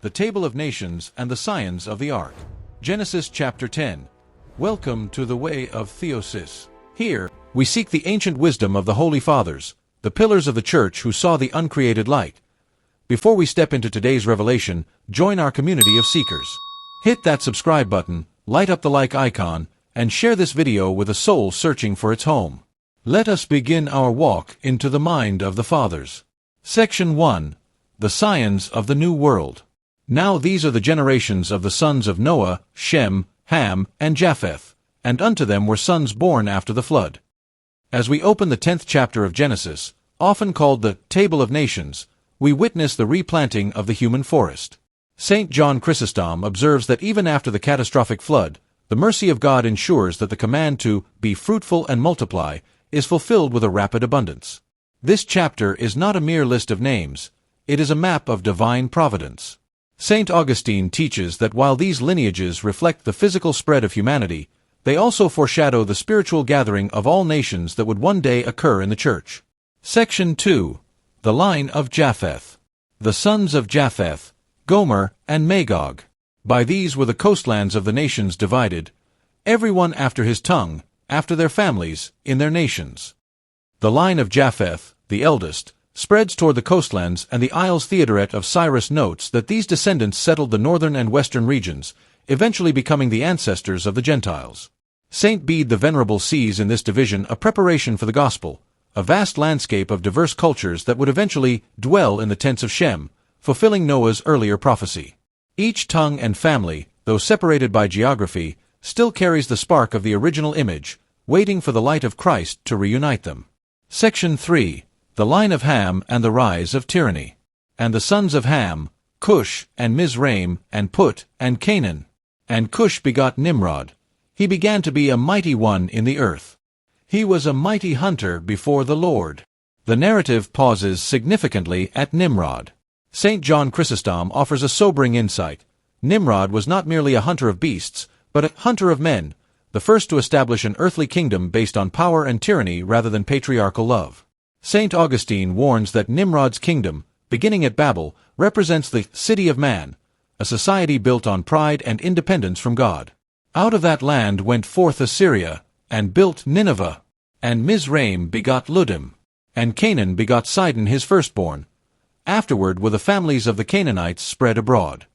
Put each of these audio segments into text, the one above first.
the Table of Nations and the Scions of the Ark. Genesis chapter 10. Welcome to the way of Theosis. Here, we seek the ancient wisdom of the Holy Fathers, the pillars of the Church who saw the uncreated light. Before we step into today's revelation, join our community of seekers. Hit that subscribe button, light up the like icon, and share this video with a soul searching for its home. Let us begin our walk into the mind of the Fathers. Section 1. The Scions of the New World. Now these are the generations of the sons of Noah, Shem, Ham, and Japheth, and unto them were sons born after the flood. As we open the 10th chapter of Genesis, often called the Table of Nations, we witness the replanting of the human forest. St. John Chrysostom observes that even after the catastrophic flood, the mercy of God ensures that the command to be fruitful and multiply is fulfilled with a rapid abundance. This chapter is not a mere list of names, it is a map of divine providence. St. Augustine teaches that while these lineages reflect the physical spread of humanity, they also foreshadow the spiritual gathering of all nations that would one day occur in the Church. Section 2. The line of Japheth. The sons of Japheth, Gomer and Magog. By these were the coastlands of the nations divided, every one after his tongue, after their families, in their nations. The line of Japheth, the eldest, spreads toward the coastlands, and the Isles. Theodoret of Cyrus notes that these descendants settled the northern and western regions, eventually becoming the ancestors of the Gentiles. St. Bede the Venerable sees in this division a preparation for the gospel, a vast landscape of diverse cultures that would eventually dwell in the tents of Shem, fulfilling Noah's earlier prophecy. Each tongue and family, though separated by geography, still carries the spark of the original image, waiting for the light of Christ to reunite them. Section 3. The line of Ham and the rise of tyranny. And the sons of Ham, Cush, and Mizraim, and Put, and Canaan. And Cush begot Nimrod. He began to be a mighty one in the earth. He was a mighty hunter before the Lord. The narrative pauses significantly at Nimrod. St. John Chrysostom offers a sobering insight. Nimrod was not merely a hunter of beasts, but a hunter of men, the first to establish an earthly kingdom based on power and tyranny rather than patriarchal love. St. Augustine warns that Nimrod's kingdom, beginning at Babel, represents the city of man, a society built on pride and independence from God. Out of that land went forth Assyria, and built Nineveh. And Mizraim begot Ludim. And Canaan begot Sidon his firstborn. Afterward were the families of the Canaanites spread abroad.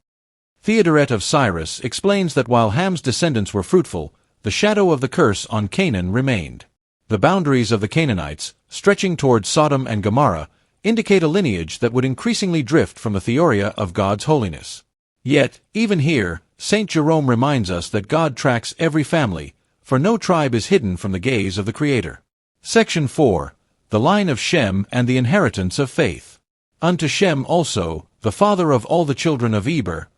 Theodoret of Cyrus explains that while Ham's descendants were fruitful, the shadow of the curse on Canaan remained. The boundaries of the Canaanites, stretching toward Sodom and Gomorrah, indicate a lineage that would increasingly drift from the theoria of God's holiness. Yet, even here, St. Jerome reminds us that God tracks every family, for no tribe is hidden from the gaze of the Creator. Section 4. The line of Shem and the inheritance of faith. Unto Shem also, the father of all the children of Eber,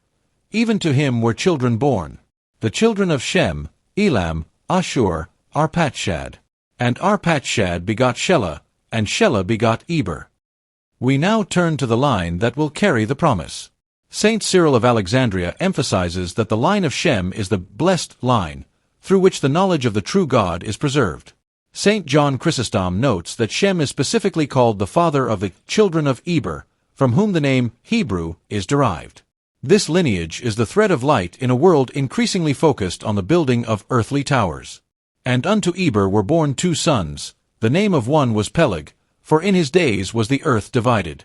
even to him were children born. The children of Shem, Elam, Ashur, Arpachshad. And Arpachshad begot Shelah, and Shelah begot Eber. We now turn to the line that will carry the promise. St. Cyril of Alexandria emphasizes that the line of Shem is the blessed line, through which the knowledge of the true God is preserved. St. John Chrysostom notes that Shem is specifically called the father of the children of Eber, from whom the name Hebrew is derived. This lineage is the thread of light in a world increasingly focused on the building of earthly towers. And unto Eber were born two sons, the name of one was Peleg, for in his days was the earth divided.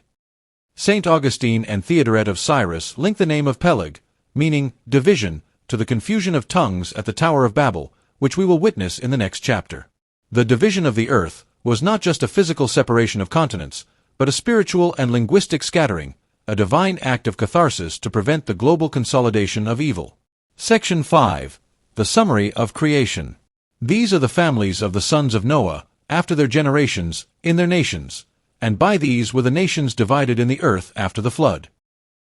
St. Augustine and Theodoret of Cyrus link the name of Peleg, meaning division, to the confusion of tongues at the Tower of Babel, which we will witness in the next chapter. The division of the earth was not just a physical separation of continents, but a spiritual and linguistic scattering, a divine act of catharsis to prevent the global consolidation of evil. Section 5. The summary of creation. These are the families of the sons of Noah, after their generations, in their nations, and by these were the nations divided in the earth after the flood.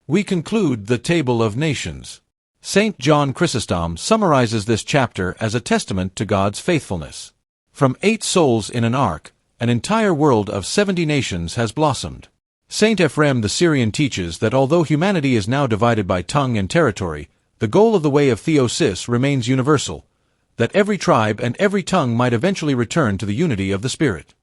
We conclude the Table of Nations. St. John Chrysostom summarizes this chapter as a testament to God's faithfulness. From 8 souls in an ark, an entire world of 70 nations has blossomed. St. Ephrem the Syrian teaches that although humanity is now divided by tongue and territory, the goal of the way of Theosis remains universal, that every tribe and every tongue might eventually return to the unity of the Spirit.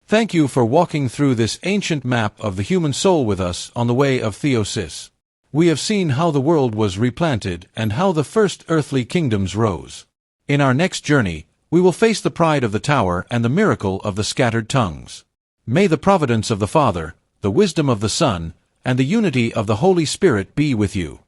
Thank you for walking through this ancient map of the human soul with us on the way of Theosis. We have seen how the world was replanted and how the first earthly kingdoms rose. In our next journey, we will face the pride of the tower and the miracle of the scattered tongues. May the providence of the Father, the wisdom of the Son, and the unity of the Holy Spirit be with you.